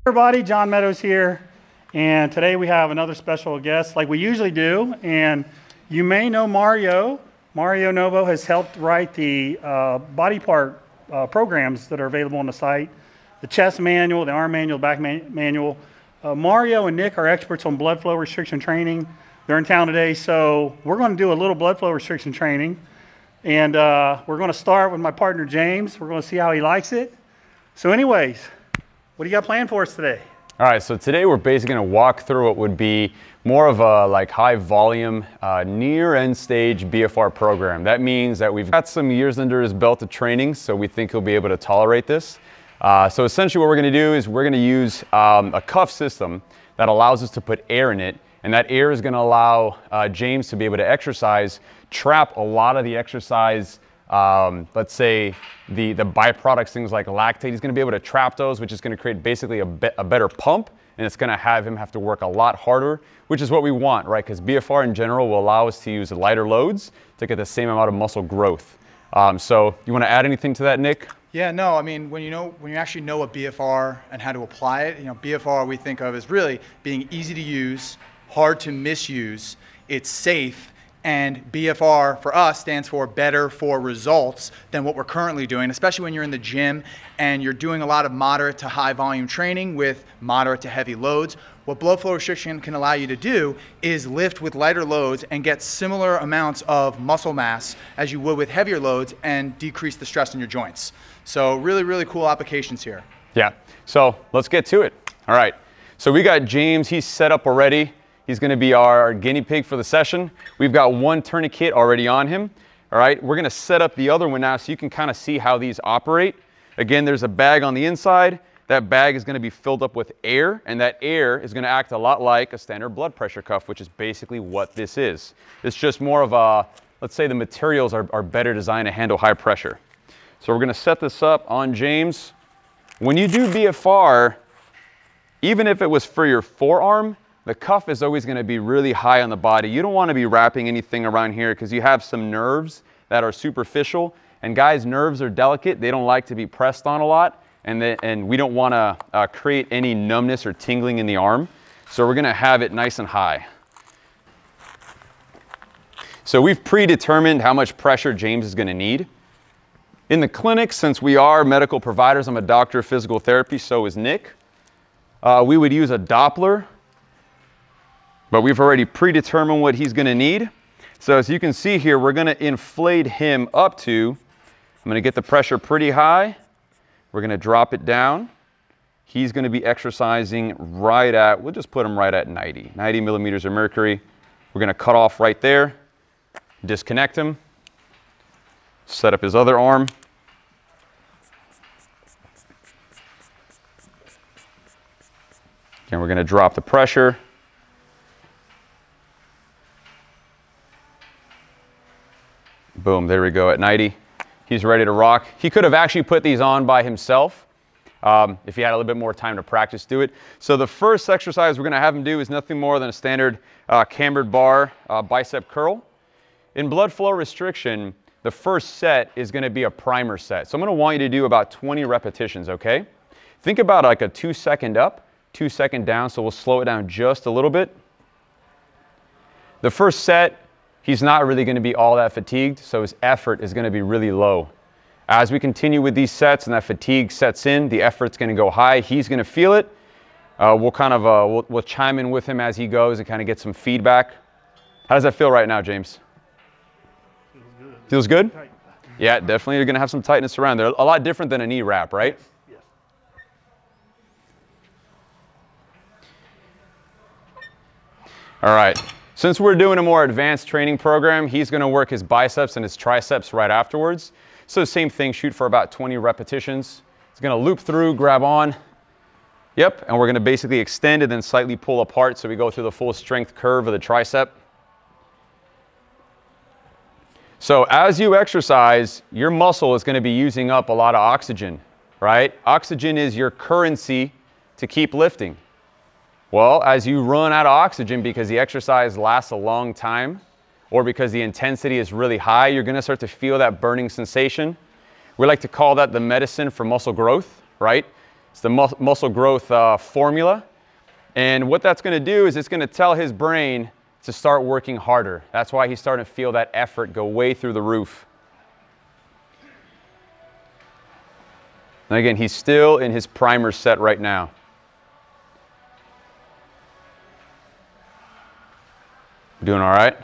Everybody, John Meadows here, and today we have another special guest like we usually do, and you may know Mario. Mario Novo has helped write the body part programs that are available on the site, the chest manual, the arm manual, back manual. Mario and Nick are experts on blood flow restriction training. They're in town today, so we're going to do a little blood flow restriction training, and we're going to start with my partner James. We're going to see how he likes it. So anyways, what do you got planned for us today? All right, so today we're basically going to walk through what would be more of a high volume, near end stage BFR program. That means that we've got some years under his belt of training, so we think he'll be able to tolerate this. So essentially what we're going to do is we're going to use a cuff system that allows us to put air in it, and that air is going to allow James to be able to exercise, trap a lot of the exercise, let's say the byproducts, things like lactate. He's going to be able to trap those, which is going to create basically a better pump, and it's going to have him have to work a lot harder, which is what we want, right? Because BFR in general will allow us to use lighter loads to get the same amount of muscle growth. So you want to add anything to that, Nick? Yeah, no, I mean, when you actually know a BFR and how to apply it, BFR we think of as really being easy to use, hard to misuse, it's safe, and BFR for us stands for better for results than what we're currently doing, especially when you're in the gym and you're doing a lot of moderate to high volume training with moderate to heavy loads. What blood flow restriction can allow you to do is lift with lighter loads and get similar amounts of muscle mass as you would with heavier loads and decrease the stress in your joints. So really, really cool applications here. Yeah, so let's get to it. All right, so we got James, he's set up already. He's going to be our guinea pig for the session. We've got one tourniquet already on him. All right, we're going to set up the other one now so you can kind of see how these operate. Again, there's a bag on the inside. That bag is going to be filled up with air, and that air is going to act a lot like a standard blood pressure cuff, which is basically what this is. It's just more of a, let's say the materials are better designed to handle high pressure. So we're going to set this up on James. When you do BFR, even if it was for your forearm, the cuff is always going to be really high on the body. You don't want to be wrapping anything around here because you have some nerves that are superficial. And guys, nerves are delicate. They don't like to be pressed on a lot. And we don't want to create any numbness or tingling in the arm. So we're going to have it nice and high. So we've predetermined how much pressure James is going to need. In the clinic, since we are medical providers, I'm a doctor of physical therapy, so is Nick. We would use a Doppler. But we've already predetermined what he's going to need. So as you can see here, we're going to inflate him up to, I'm going to get the pressure pretty high. We're going to drop it down. He's going to be exercising right at, we'll just put him right at 90 millimeters of mercury. We're going to cut off right there, disconnect him, set up his other arm. Again, we're going to drop the pressure. Boom, there we go at 90. He's ready to rock. He could have actually put these on by himself if he had a little bit more time to practice do it. So the first exercise we're going to have him do is nothing more than a standard cambered bar bicep curl. In blood flow restriction, the first set is going to be a primer set. So I'm going to want you to do about 20 repetitions, okay? Think about like a 2-second up, 2-second down, so we'll slow it down just a little bit. The first set, he's not really going to be all that fatigued, so his effort is going to be really low. As we continue with these sets and that fatigue sets in, the effort's going to go high. He's going to feel it. We'll chime in with him as he goes and kind of get some feedback. How does that feel right now, James? Feels good? Yeah, definitely you're going to have some tightness around there. A lot different than a knee wrap, right? Yes. All right. Since we're doing a more advanced training program, he's going to work his biceps and his triceps right afterwards. So same thing, shoot for about 20 repetitions. He's going to loop through, grab on. Yep, and we're going to basically extend and then slightly pull apart so we go through the full strength curve of the tricep. So as you exercise, your muscle is going to be using up a lot of oxygen, right? Oxygen is your currency to keep lifting. Well, as you run out of oxygen because the exercise lasts a long time, or because the intensity is really high, you're gonna start to feel that burning sensation. We like to call that the medicine for muscle growth, right? It's the muscle growth formula. And what that's gonna do is it's gonna tell his brain to start working harder. That's why he's starting to feel that effort go way through the roof. And again, he's still in his primer set right now. Doing all right?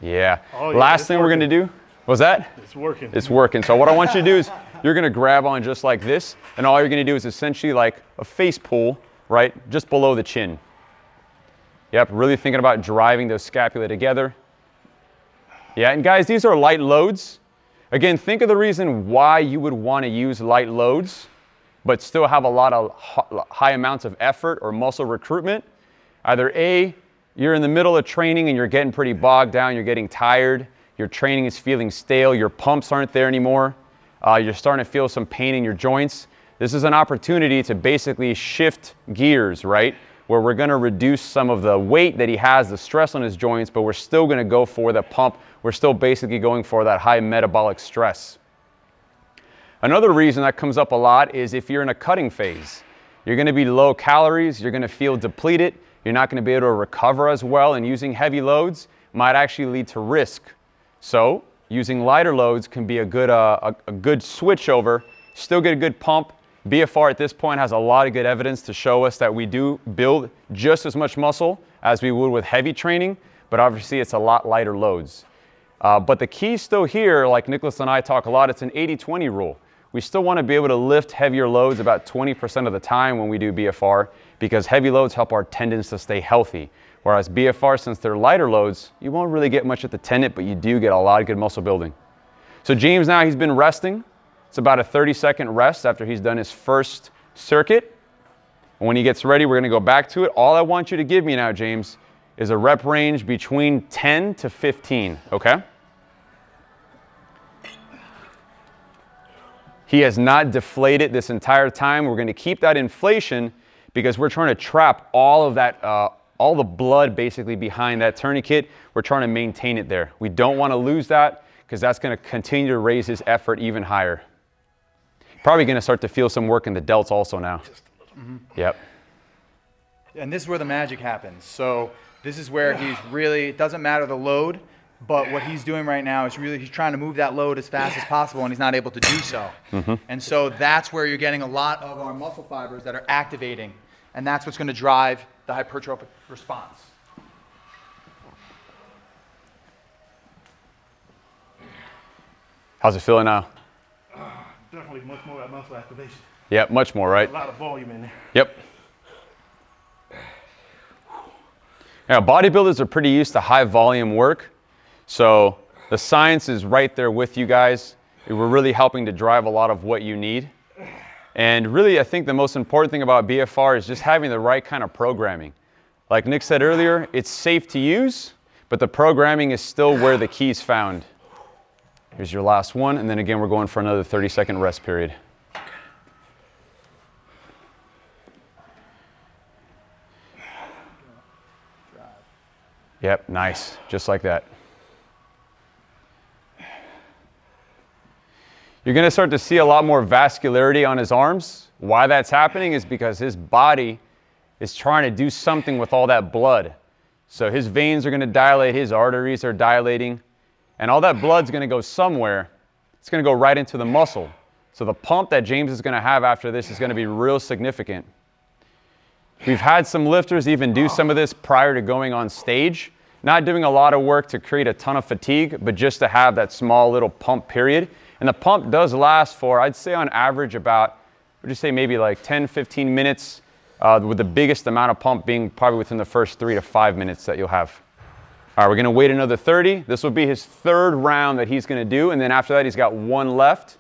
Yeah. Oh, yeah, Last thing we're gonna do, what's that? It's working. It's working. So what I want you to do is you're gonna grab on just like this, and all you're gonna do is essentially like a face pull, right? Just below the chin. Yep, really thinking about driving those scapula together. Yeah, and guys, these are light loads. Again, think of the reason why you would want to use light loads, but still have a lot of high amounts of effort or muscle recruitment. Either A, you're in the middle of training and you're getting pretty bogged down, you're getting tired, your training is feeling stale, your pumps aren't there anymore, you're starting to feel some pain in your joints. This is an opportunity to basically shift gears, right? Where we're gonna reduce some of the weight that he has, the stress on his joints, but we're still gonna go for the pump. We're still basically going for that high metabolic stress. Another reason that comes up a lot is if you're in a cutting phase. You're gonna be low calories, you're gonna feel depleted, you're not gonna be able to recover as well, and using heavy loads might actually lead to risk. So using lighter loads can be a good switch over, still get a good pump. BFR at this point has a lot of good evidence to show us that we do build just as much muscle as we would with heavy training, but obviously it's a lot lighter loads. But the key still here, like Nicholas and I talk a lot, it's an 80-20 rule. We still want to be able to lift heavier loads about 20% of the time when we do BFR, because heavy loads help our tendons to stay healthy. Whereas BFR, since they're lighter loads, you won't really get much at the tendon, but you do get a lot of good muscle building. So James now, he's been resting. It's about a 30-second rest after he's done his first circuit. And when he gets ready, we're gonna go back to it. All I want you to give me now, James, is a rep range between 10 to 15, okay? He has not deflated this entire time. We're gonna keep that inflation because we're trying to trap all of that, all the blood basically behind that tourniquet. We're trying to maintain it there. We don't wanna lose that because that's gonna continue to raise his effort even higher. Probably gonna start to feel some work in the delts also now. Yep. And this is where the magic happens. So this is where he's really, it doesn't matter the load, but what he's doing right now is really, he's trying to move that load as fast as possible, and he's not able to do so. And so that's where you're getting a lot of our muscle fibers that are activating, and that's what's gonna drive the hypertrophic response. How's it feeling now? Definitely much more muscle activation. Yep, much more, right? A lot of volume in there. Yep. Now, bodybuilders are pretty used to high volume work. So the science is right there with you guys. We're really helping to drive a lot of what you need. And really, I think the most important thing about BFR is just having the right kind of programming. Like Nick said earlier, it's safe to use, but the programming is still where the key's found. Here's your last one, and then again, we're going for another 30-second rest period. Yep, nice, just like that. You're gonna start to see a lot more vascularity on his arms. Why that's happening is because his body is trying to do something with all that blood. So his veins are gonna dilate, his arteries are dilating, and all that blood's gonna go somewhere. It's gonna go right into the muscle. So the pump that James is gonna have after this is gonna be real significant. We've had some lifters even do some of this prior to going on stage, not doing a lot of work to create a ton of fatigue, but just to have that small little pump period. And the pump does last for, I'd say on average about, would you say maybe like 10, 15 minutes, with the biggest amount of pump being probably within the first 3 to 5 minutes that you'll have. All right, we're gonna wait another 30. This will be his third round that he's gonna do, and then after that, he's got one left.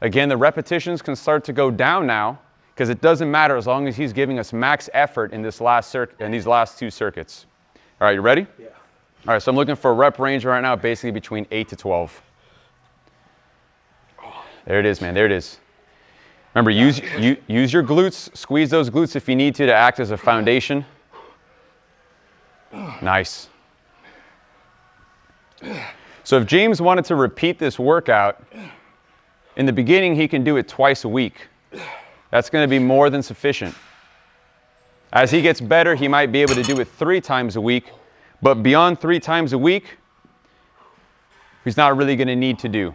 Again, the repetitions can start to go down now, because it doesn't matter as long as he's giving us max effort in this last in these last 2 circuits. All right, you ready? Yeah. All right, so I'm looking for a rep range right now, basically between 8 to 12. There it is, man, there it is. Remember, use your glutes, squeeze those glutes if you need to act as a foundation. Nice. So if James wanted to repeat this workout, in the beginning he can do it twice a week. That's going to be more than sufficient. As he gets better, he might be able to do it 3 times a week, but beyond 3 times a week, he's not really going to need to do.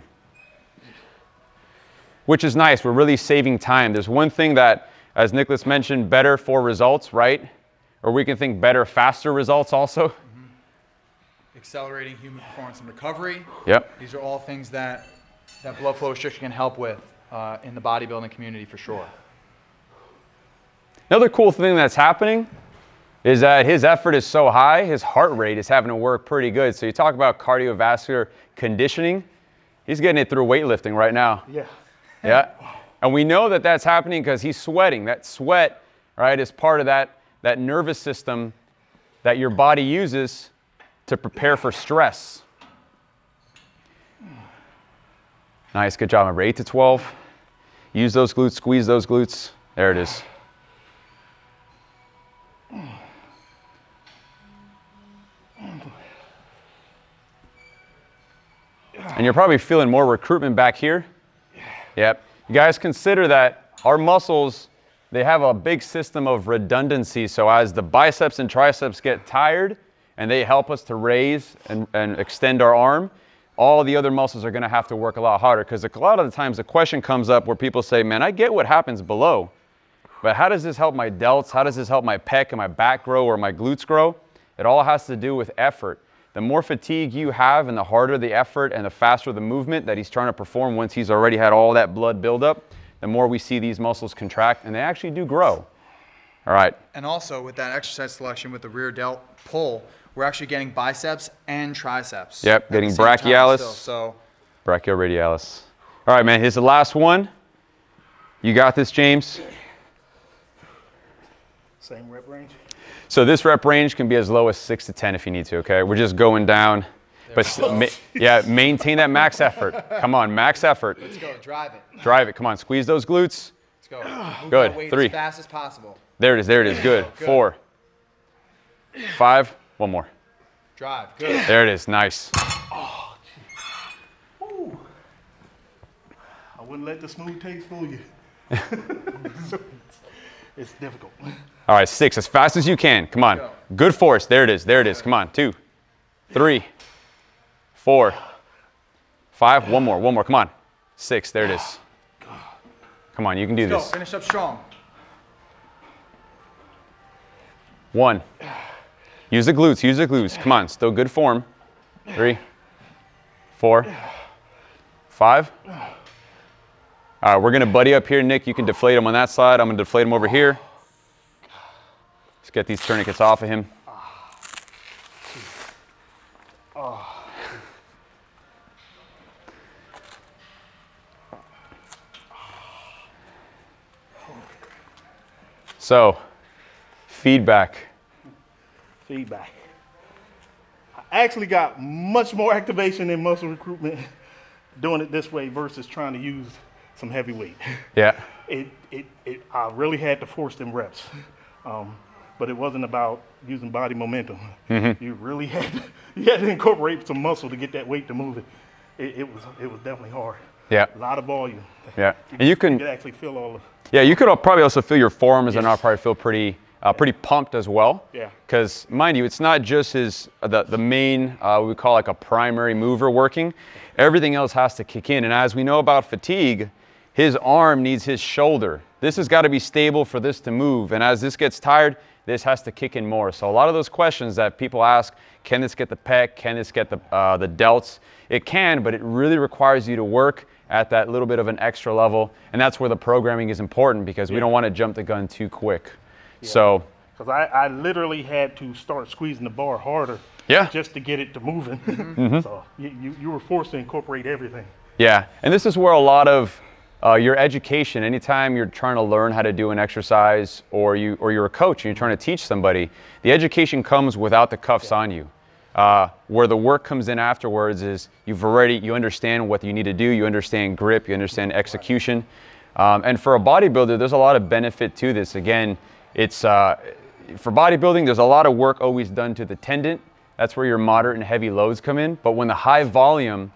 Which is nice. We're really saving time. There's one thing that, as Nicholas mentioned, better for results, right? Or we can think better, faster results also. Accelerating human performance and recovery. Yep. These are all things that blood flow restriction can help with in the bodybuilding community for sure. Another cool thing that's happening is that his effort is so high, his heart rate is having to work pretty good. So you talk about cardiovascular conditioning, he's getting it through weightlifting right now. Yeah. Yeah. And we know that that's happening because he's sweating. That sweat, right, is part of that nervous system that your body uses to prepare for stress. Nice, good job. Remember, 8 to 12. Use those glutes, squeeze those glutes. There it is. And you're probably feeling more recruitment back here. Yep. You guys consider that our muscles, they have a big system of redundancy. So as the biceps and triceps get tired and they help us to raise and extend our arm, all the other muscles are going to have to work a lot harder. Because a lot of the times the question comes up where people say, man, I get what happens below, but how does this help my delts? How does this help my pec and my back grow or my glutes grow? It all has to do with effort. The more fatigue you have and the harder the effort and the faster the movement that he's trying to perform once he's already had all that blood buildup, the more we see these muscles contract, and they actually do grow. All right. And also with that exercise selection with the rear delt pull, we're actually getting biceps and triceps. Yep, getting brachialis, brachioradialis. All right, man, here's the last one. You got this, James? Same rep range? So this rep range can be as low as 6 to 10 if you need to, okay? We're just going down. But yeah, maintain that max effort. Come on, max effort. Let's go, drive it. Drive it, come on, squeeze those glutes. Let's go. Move Good, that weight 3. as fast as possible. There it is, good. 4, 5, one more. Drive, good. There it is, nice. Oh, ooh. I wouldn't let the smooth taste fool you. It's difficult. All right, 6, as fast as you can, come on. Good force, there it is, come on, 2, 3, 4, 5, one more, come on. 6, there it is. Come on, you can do this. Finish up strong. 1. Use the glutes, come on, still good form. 3, 4, 5. All right, we're gonna buddy up here, Nick. You can deflate him on that side. I'm gonna deflate him over here. Let's get these tourniquets off of him. So, feedback. Feedback. I actually got much more activation in muscle recruitment doing it this way versus trying to use some heavy weight. Yeah. I really had to force them reps. But it wasn't about using body momentum. Mm-hmm. You really had to incorporate some muscle to get that weight to move it. It was definitely hard. Yeah. A lot of volume. Yeah. And you could actually feel all of. Yeah, you could probably also feel your forearms and I'll probably feel pretty pumped as well. Yeah. Because mind you, it's not just the main we call like a primary mover working. Everything else has to kick in. And as we know about fatigue, his arm needs his shoulder. This has got to be stable for this to move. And as this gets tired, this has to kick in more. So a lot of those questions that people ask, can this get the pec? Can this get the delts? It can, but it really requires you to work at that little bit of an extra level. And that's where the programming is important because we don't want to jump the gun too quick. Yeah. So, because I literally had to start squeezing the bar harder just to get it to moving. Mm-hmm. So you were forced to incorporate everything. Yeah, and this is where a lot of your education, anytime you're trying to learn how to do an exercise or you're a coach and you're trying to teach somebody, the education comes without the cuffs on you. Where the work comes in afterwards is you understand what you need to do, you understand grip, you understand execution. And for a bodybuilder, there's a lot of benefit to this. Again, it's for bodybuilding, there's a lot of work always done to the tendon that's where your moderate and heavy loads come in. But when the high volume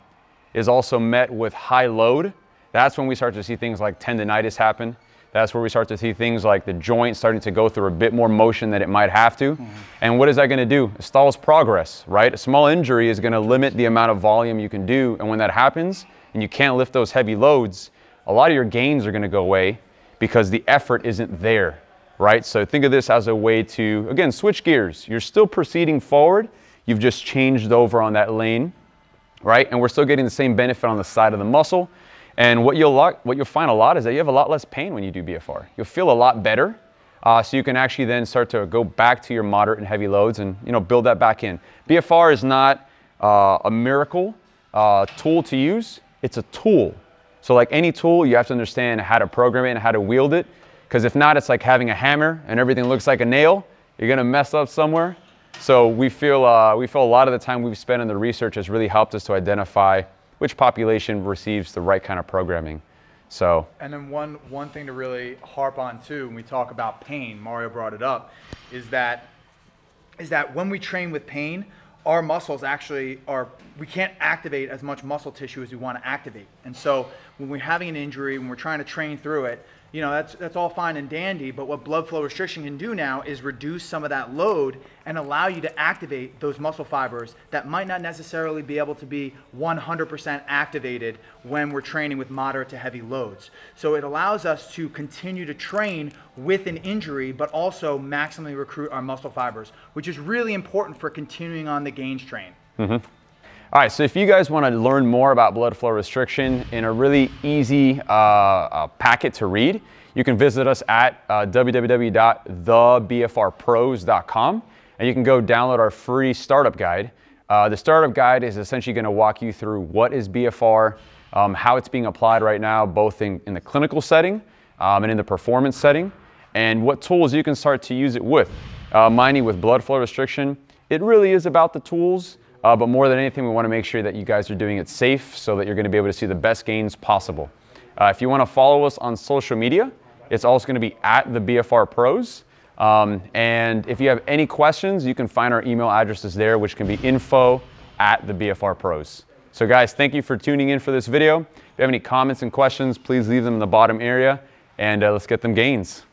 is also met with high load, that's when we start to see things like tendonitis happen. That's where we start to see things like the joint starting to go through a bit more motion than it might have to. And what is that going to do? It stalls progress, right? A small injury is going to limit the amount of volume you can do. And when that happens and you can't lift those heavy loads, a lot of your gains are going to go away because the effort isn't there, right? So think of this as a way to, again, switch gears. You're still proceeding forward. You've just changed over on that lane, right? And we're still getting the same benefit on the side of the muscle. And what you'll find a lot is that you have a lot less pain when you do BFR. You'll feel a lot better. So you can actually then start to go back to your moderate and heavy loads and build that back in. BFR is not a miracle tool to use. It's a tool. So like any tool, you have to understand how to program it and how to wield it. Because if not, it's like having a hammer and everything looks like a nail. You're going to mess up somewhere. So we feel a lot of the time we've spent in the research has really helped us to identify which population receives the right kind of programming. So. And then one thing to really harp on too, when we talk about pain, Mario brought it up, is that when we train with pain, our muscles actually we can't activate as much muscle tissue as we want to activate. And so when we're having an injury, when we're trying to train through it, that's all fine and dandy, but what blood flow restriction can do now is reduce some of that load and allow you to activate those muscle fibers that might not necessarily be able to be 100% activated when we're training with moderate to heavy loads. So it allows us to continue to train with an injury, but also maximally recruit our muscle fibers, which is really important for continuing on the gains train. All right, so if you guys want to learn more about blood flow restriction in a really easy packet to read, you can visit us at www.thebfrpros.com, and you can go download our free startup guide. The startup guide is essentially going to walk you through what is BFR, how it's being applied right now, both in the clinical setting and in the performance setting, and what tools you can start to use it with. Minding with blood flow restriction, it really is about the tools. But more than anything, we want to make sure that you guys are doing it safe so that you're going to be able to see the best gains possible. If you want to follow us on social media, it's also going to be at the BFR Pros. And if you have any questions, you can find our email addresses there, which can be info@thebfrpros. So guys, thank you for tuning in for this video. If you have any comments and questions, please leave them in the bottom area, and let's get them gains.